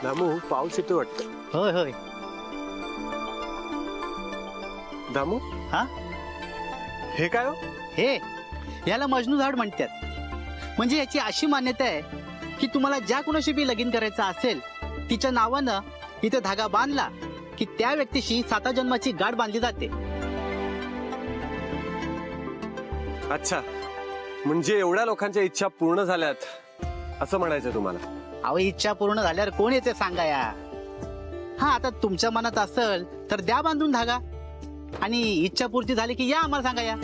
दामू पाऊस येतो वाटतं. होय होय. दामू हा हे काय हो? हे याला मजनू झाड म्हणतात. म्हणजे याची अशी मान्यता आहे की तुम्हाला ज्या कुणाशी बी लगीन करायचं असेल तिच्या नावानं इथे धागा बांधला की त्या व्यक्तीशी 7 जन्माची गाठ बांधली जाते. अच्छा, म्हणजे एवढ्या लोकांच्या इच्छा पूर्ण झाल्यात असं म्हणायचं तुम्हाला? अहो इच्छा पूर्ण झाल्यावर कोण येते सांगा या. हा आता तुमच्या मनात असेल तर द्या बांधून धागा आणि इच्छा पूर्ती झाली की या आम्हाला सांगा या.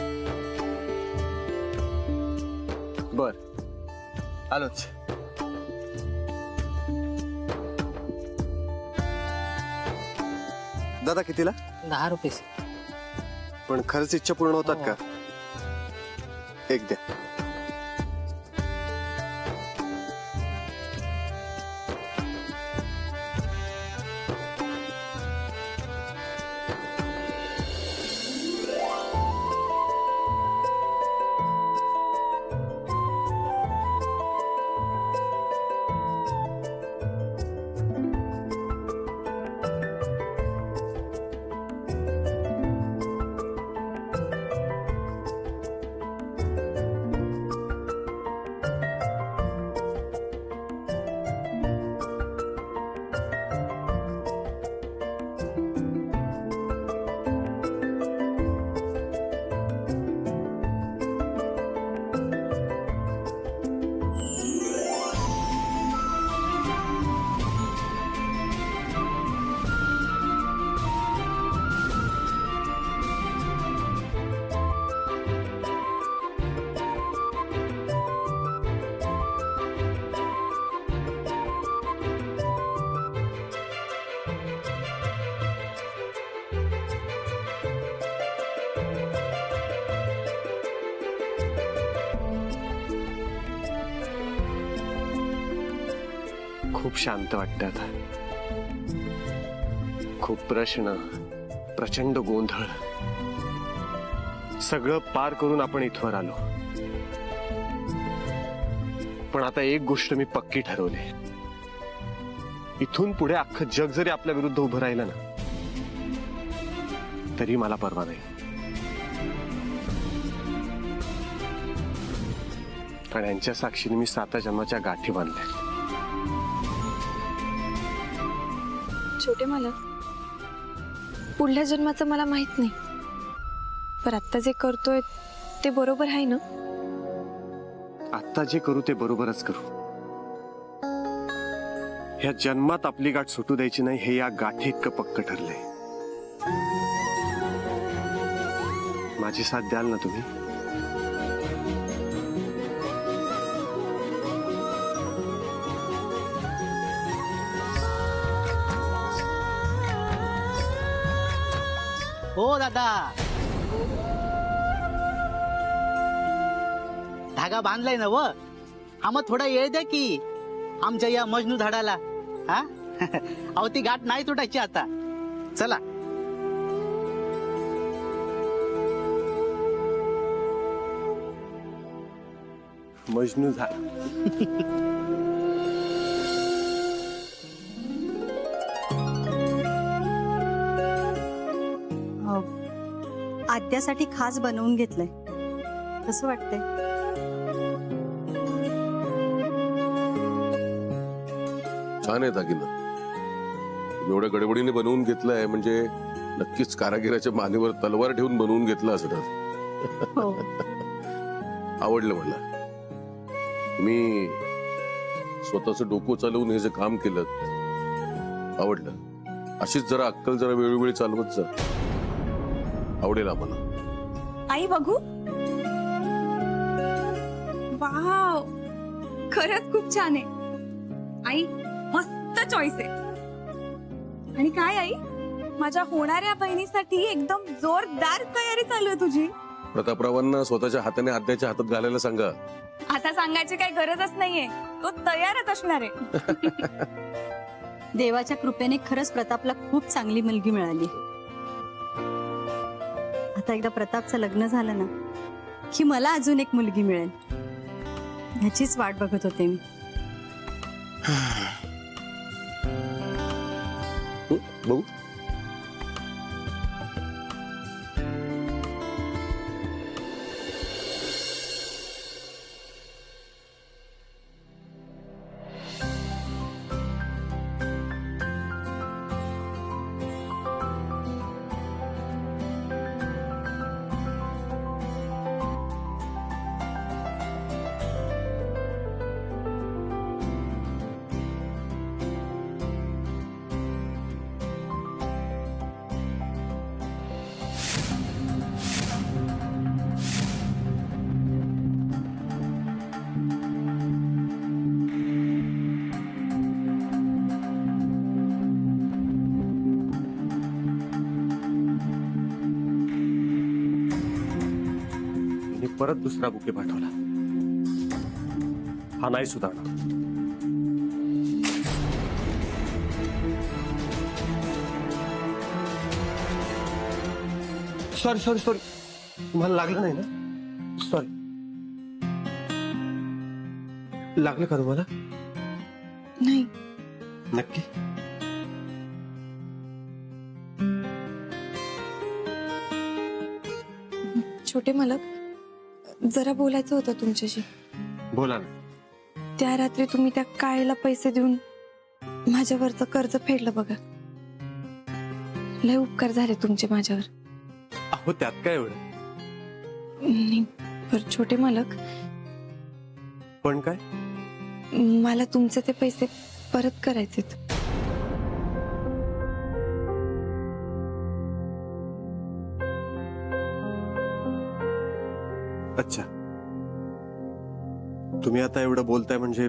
बर आलोच. दादा कितीला? 10 रुपये. पण खरंच इच्छा पूर्ण होतात का? एक द्या. खूप शांत वाटतं आता. खूप प्रश्न, प्रचंड गोंधळ सगळं पार करून आपण इथवर आलो. पण आता एक गोष्ट मी पक्की ठरवली. इथून पुढे अख्खं जग जरी आपल्या विरुद्ध उभं राहिलं ना तरी मला परवा नाही. कारण यांच्या साक्षीने मी 7 जन्माच्या गाठी बांधल्या. छोटे मालक, पुढल्या जन्माचं मला माहित नाही, पण आता जे करतोय ते बरोबर आहे ना? आता जे करू ते बरोबरच करू. ह्या जन्मात आपली गाठ सुटू द्यायची नाही हे या गाठी इतकं पक्क ठरलंय. माझी साथ द्याल ना तुम्ही? हो दादा, धागा बांधलाय ना व आम्हा थोडा येळ द्या की आमच्या या मजनू झाडाला. हा अहो ती गाठ नाही तुटायची आता. चला. मजनू झाला. आद्यासाठी खास बनवून घेतलंय. कसं वाटतंय? छान आहे दागिना. एवढ्या गडबडीने बनवून घेतलाय म्हणजे नक्कीच कारागिराच्या मानेवर तलवार ठेवून बनवून घेतला असणार. हो. आवडलं मला. तुम्ही स्वतःच डोकं चालवून हे जे काम केलं आवडलं. अशीच जरा अक्कल जरा वेळोवेळी चालवत जा. आवडेल आम्हाला. आई बघू. वाव, खरंच खूप छान आहे आई. मस्त चॉईस आहे. आणि काय आई, माझ्या होणाऱ्या बहिणीसाठी एकदम जोरदार तयारी चालू आहे तुझी. प्रतापरावांना स्वतःच्या हाताने आद्याच्या हातात घालायला सांगा. आता सांगायची काही गरजच नाहीये, तो तयारच असणार आहे. देवाच्या कृपेने खरंच प्रतापला खूप चांगली मुलगी मिळाली. आता एकदा प्रतापचं लग्न झालं ना की मला अजून एक मुलगी मिळेल ह्याचीच वाट बघत होते मी. बघू. परत दुसरा बुके पाठवला. हा नाही सुधारणार. सॉरी सॉरी सॉरी, तुम्हाला लागलं नाही ना? सॉरी. लागलं का तुम्हाला? नाही. नक्की? छोटे मालक, जरा बोलायचं होतं तुमच्याशी. बोला ना. त्या रात्री तुम्ही त्या काळेला पैसे देऊन माझ्यावरचं कर्ज फेडलं बघा. लय उपकार झाले तुमचे माझ्यावर. अहो त्यात काय एवढं? नाही, पर छोटे मालक, पण काय? मला तुमचे ते पैसे परत करायचेत. अच्छा, तुम्ही आता एवढं बोलताय म्हणजे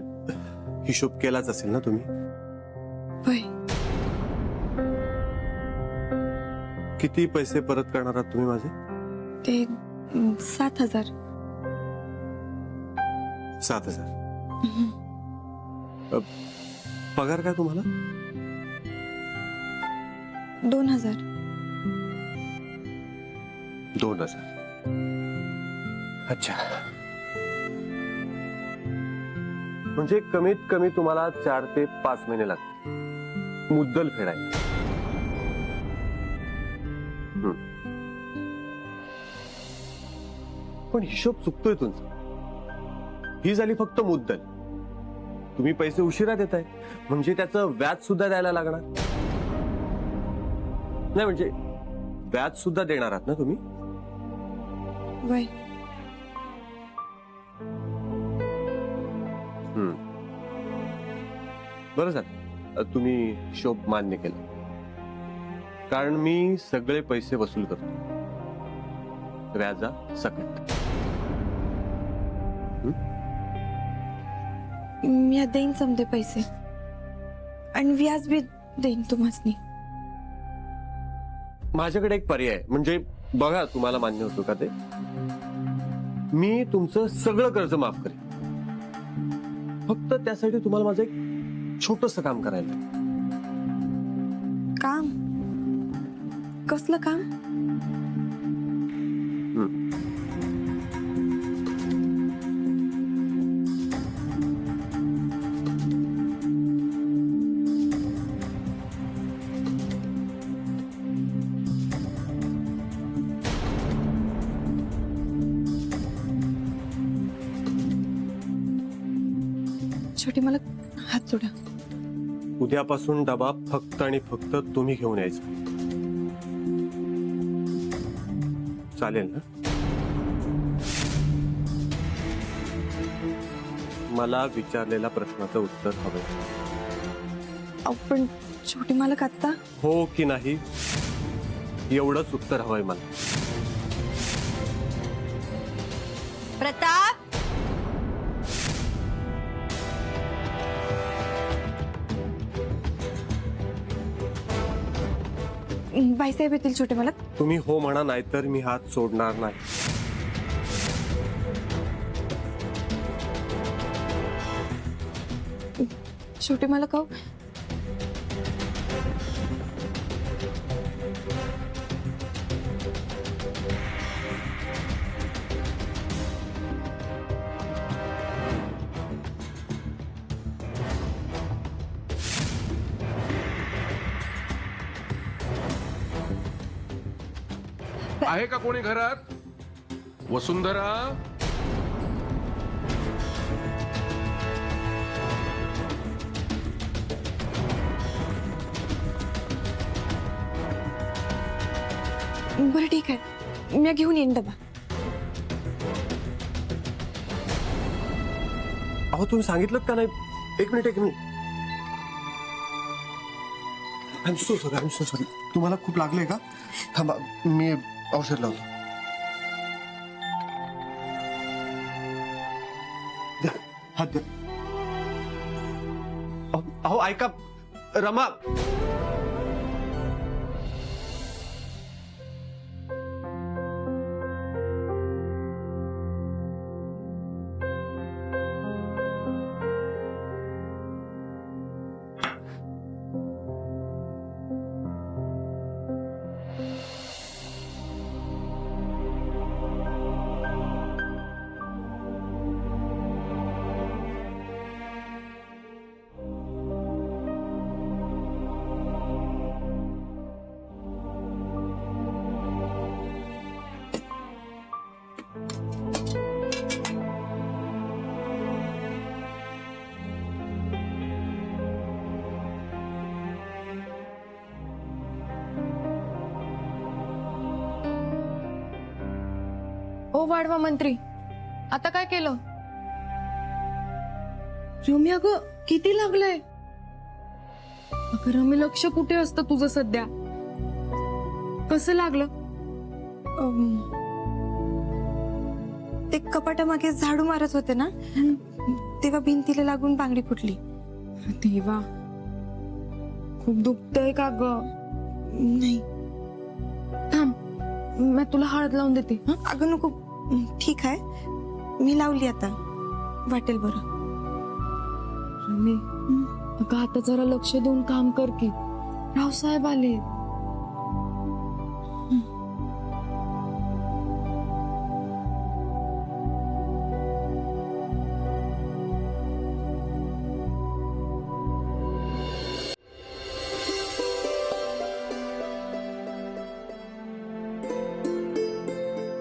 हिशोब केलाच असेल ना तुम्ही? होय. किती पैसे परत करणार आहात तुम्ही माझे? ते 7,000. 7,000. पगार काय तुम्हाला? 2,000. 2,000. अच्छा, म्हणजे कमीत कमी तुम्हाला 4 ते 5 महिने लागतील मुद्दल फेडायला. पण हिशोब चुकतोय तुमचा. ही झाली फक्त मुद्दल. तुम्ही पैसे उशिरा देताय म्हणजे त्याचं व्याज सुद्धा द्यायला लागणार. नाही म्हणजे व्याज सुद्धा देणार आहात ना तुम्ही? होय. बरं झालं तुम्ही हिशोब मान्य केला, कारण मी सगळे पैसे वसूल करतो व्याजा सकट. मी देईन समजे पैसे आणि व्याज बी देईन तुम्हासनी. माझ्याकडे एक पर्याय आहे, म्हणजे बघा तुम्हाला मान्य होतो का ते. मी तुमचं सगळं कर्ज माफ करेन, फक्त त्यासाठी तुम्हाला माझं एक छोटस काम करायला. काम? कसलं काम? छोटे मला हात सोडा. उद्यापासून डबा फक्त आणि फक्त तुम्ही घेऊन यायचा. चालेल ना? मला विचारलेल्या प्रश्नाचं उत्तर हवंय. पण छोटे मालक आता? हो की नाही एवढंच उत्तर हवंय मला. प्रताप, बाईसाहेब येतील छोटे मालक. तुम्ही हो म्हणा, नाहीतर मी हात सोडणार नाही. छोटे मालक अहो, आहे का कोणी घरात? वसुंधरा? बरं ठीक आहे, मी घेऊन येईन डबा. अहो तुम्ही सांगितलं का नाही? एक minute. I am so sorry. तुम्हाला खूप लागलंय का? थांबा, मी औषध लावतो. द्या, हात द्या. अहो ऐका रमा. ओ वाढवा मंत्री, आता काय केलं? रमी अगं किती लागलंय? अगं रमी, लक्ष कुठे असतं तुझं सध्या? कसं लागलं? ते कपाटामागे झाडू मारत होते ना, तेव्हा भिंतीला लागून बांगडी फुटली. देवा, खूप दुखतंय का ग? नाही थांब, मी तुला हळद लावून देते. हं? अगं नको, ठीक आहे, मी लावली आता, वाटेल बरं. रमी, अगं आता जरा लक्ष देऊन काम कर की. रावसाहेब आले.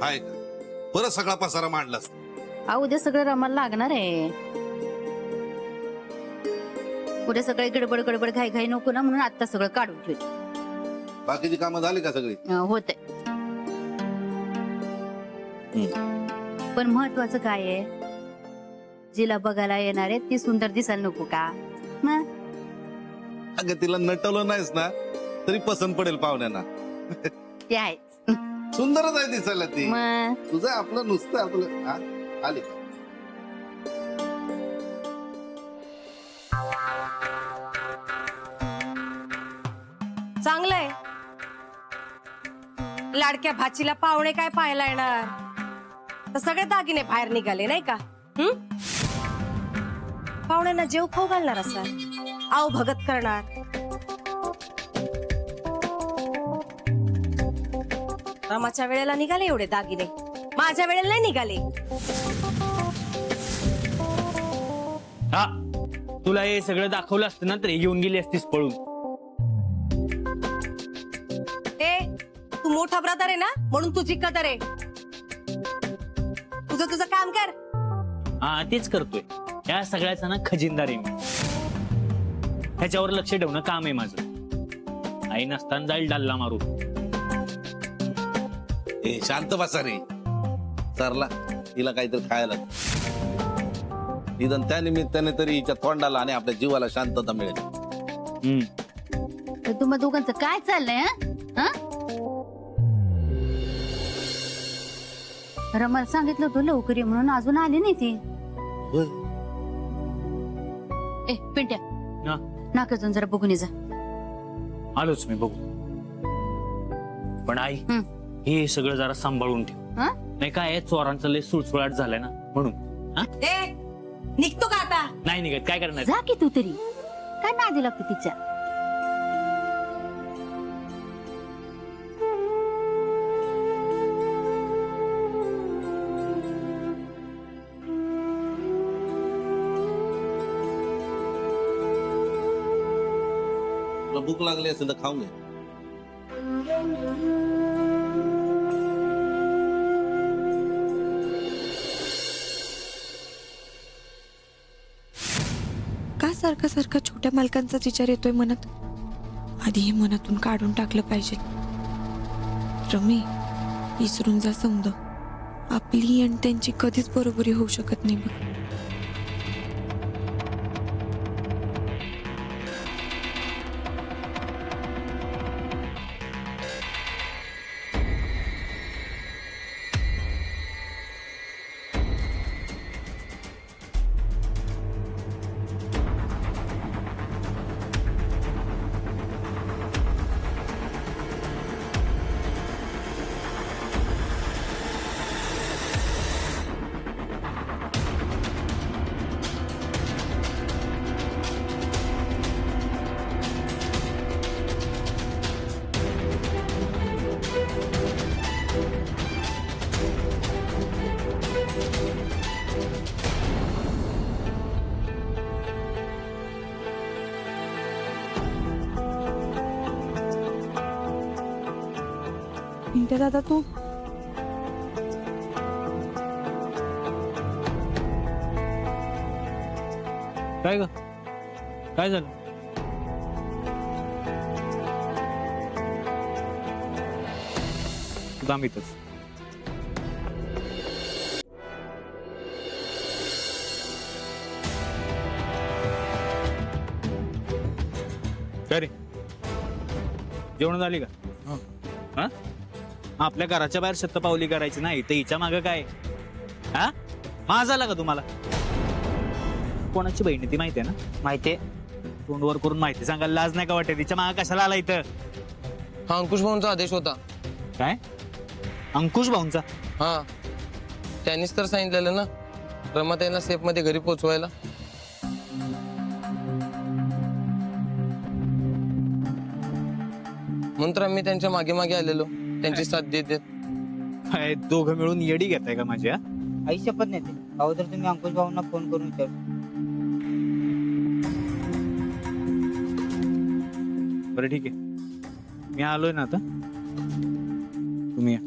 हाय का परत सगळा पसारा मांडलास? उद्या सगळं रमाला लागणार आहे. उद्या सगळे गडबड घाई नको ना, म्हणून आता सगळं काढून ठेवलं. बाकीची कामं झाली का सगळी? होते. पण महत्वाचं काय आहे, जिला बघायला येणार आहे ती सुंदर दिसायला नको का? मग अगं तिला नटवलं नाहीस ना तरी पसंत पडेल पाहुण्यांना. ते आहेच. सुंदरच आहे दिसायला ती. मग तुझं आपलं नुसतं आपलं हा? आली का? चांगलंय. लाडक्या भाचीला पाहुणे काय पाहायला येणार, तर सगळे दागिने बाहेर निघाले नाही का? पाहुण्यांना जेव खाऊ घालणार असा, आव भगत करणार. रमाच्या वेळेला निघाले एवढे दागिने, माझ्या वेळेला नाही निघाले. हा, तुला हे सगळं दाखवलं असतं ना तर हे घेऊन गेली असतीस पळून. ए, तू मोठा ब्रदर आहे ना, म्हणून तुझी कदर आहे. तुझं काम कर. हा, तेच करतोय. या सगळ्याचा ना खजिनदार आहे मी. ह्याच्यावर लक्ष ठेवणं काम आहे माझं. आई नसताना जाईल डाल्ला मारू. ए शांत बसा रे. सरला तिला काहीतरी खायला निदान त्या निमित्ताने तरी हिच्या तोंडाला आणि आपल्या जीवाला शांतता मिळेल. तर तुम्हा दोघांचं काय चाललंय? रमाला सांगितलं होतं लवकर ये म्हणून, अजून आली नाही ती. ए पिंट्या, हा. नाकाजून जरा बघून ये जा. आलोच मी, बघू. पण आई, हे सगळं जरा सांभाळून ठेव. नाही काय, चोरांचा लय सुळसुळाट झालाय ना, म्हणून. ए, निघतो का आता? नाही निघत, काय करणार? जा की तू तरी, काय नादी लागते तिच्या. तुला भूक लागली असेल तर खाऊन घे. सारखा सारखा छोट्या मालकांचाच विचार येतोय मनात? आधी हे मनातून काढून टाकलं पाहिजे. रमी, विसरून जा समज. आपली आणि त्यांची कधीच बरोबरी होऊ शकत नाही बघ. पिंट्या दादा, तू काय ग, काय झालं? थांब इथंच. काय रे, जेवण झाली का? हा? आपल्या घराच्या बाहेर शतपावली करायची नाही तर हिच्या मागं काय? हा, माझा आला का तुम्हाला? कोणाची बहीण आहे ती माहितीये ना? माहितीये. तोंडवर करून माहिती सांगायला लाज नाही का वाटत? तिच्या मागं कशाला आला इथं? हा अंकुश भाऊंचा आदेश होता. काय? अंकुश भाऊंचा? हा, त्यांनीच तर सांगितलेलं ना रमाताईला सेफ मध्ये घरी पोहोचवायला. म्हणून तर आम्ही त्यांच्या मागे मागे आलेलो, त्यांची साथ देत देत. काय दोघं मिळून येडी घेताय का माझ्या? आई शपथ नेते अगोदर तुम्ही अंकुश भाऊंना फोन करून विचारू. बरं ठीक आहे, मी आलोय ना आता, तुम्ही या.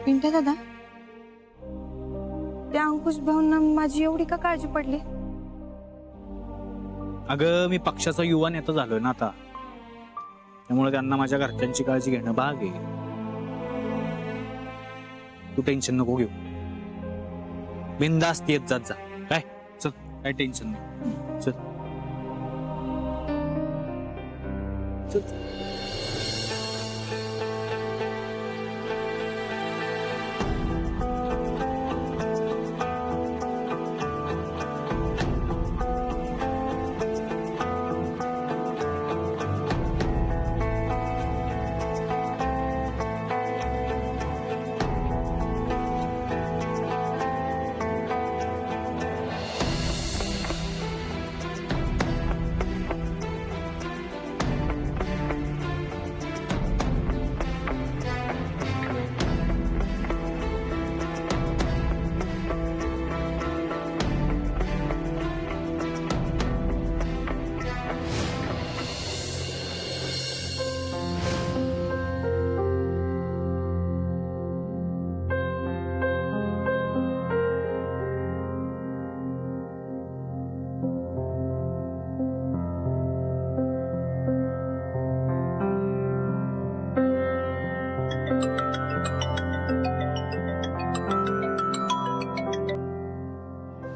पिंट्या दादा, त्या अंकुश भाऊंना माझी एवढी का काळजी पडली? अगं मी पक्षाचा युवा नेता झालोय ना आता, त्यामुळे त्यांना माझ्या घरच्यांची काळजी घेणं भाग आहे. तू टेन्शन नको घेऊ, बिनधास्त येत जात जा. काय चल, काय टेन्शन नाही. चल चल.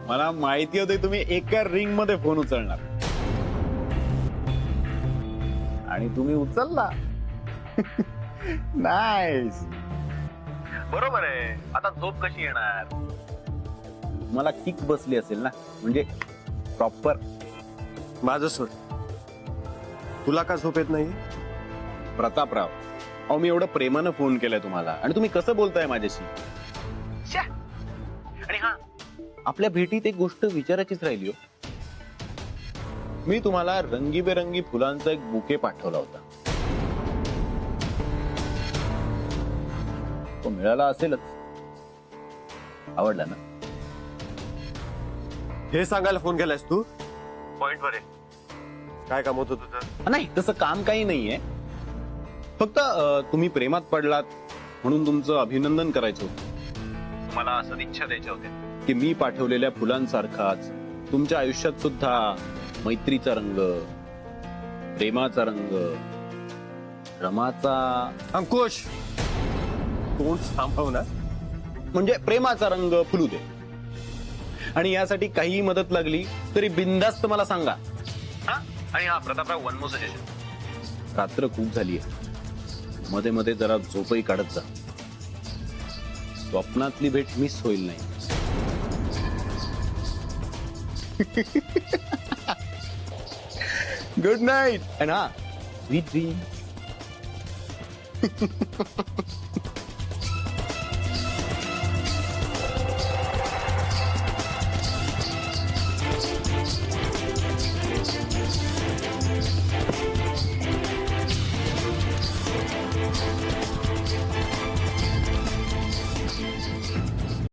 मला माहिती होती तुम्ही एका रिंग मध्ये फोन उचलणार आणि तुम्ही उचलला. नाईस. बरोबर आहे. आता झोप कशी येणार? मला किक बसली असेल ना, म्हणजे प्रॉपर. माझं सोड, तुला का झोप येत नाही? प्रतापराव, अहो मी एवढं प्रेमानं फोन केलाय तुम्हाला आणि तुम्ही कसं बोलताय माझ्याशी? आणि हा, आपल्या भेटीत एक गोष्ट विचारायचीच राहिली हो. मी तुम्हाला रंगीबेरंगी फुलांचा एक बुके पाठवला होता, तो मिळाला असेलच. आवडला ना? हे सांगायला फोन केलायस तू? पॉइंट वर आहे. काय काम होतं तुझं? नाही, तसं काम काही नाहीये. फक्त तुम्ही प्रेमात पडलात म्हणून तुमचं अभिनंदन करायचं होतं. मला असं इच्छा द्यायच्या होत्या की मी पाठवलेल्या फुलांसारखाच तुमच्या आयुष्यात सुद्धा मैत्रीचा रंग, प्रेमाचा रंग, रमाचा, अंकुश तोंड सांभाव ना. म्हणजे प्रेमाचा रंग फुलू दे. आणि यासाठी काही मदत लागली तरी बिनधास्त मला सांगा. आणि हा प्रतापराव, वन मोर सजेशन. रात्र खूप झालीये, मध्ये मध्ये जरा झोपही काढत जा. स्वप्नातली भेट मिस होईल नाही. Good night. आणि हा, स्वीट ड्रीम.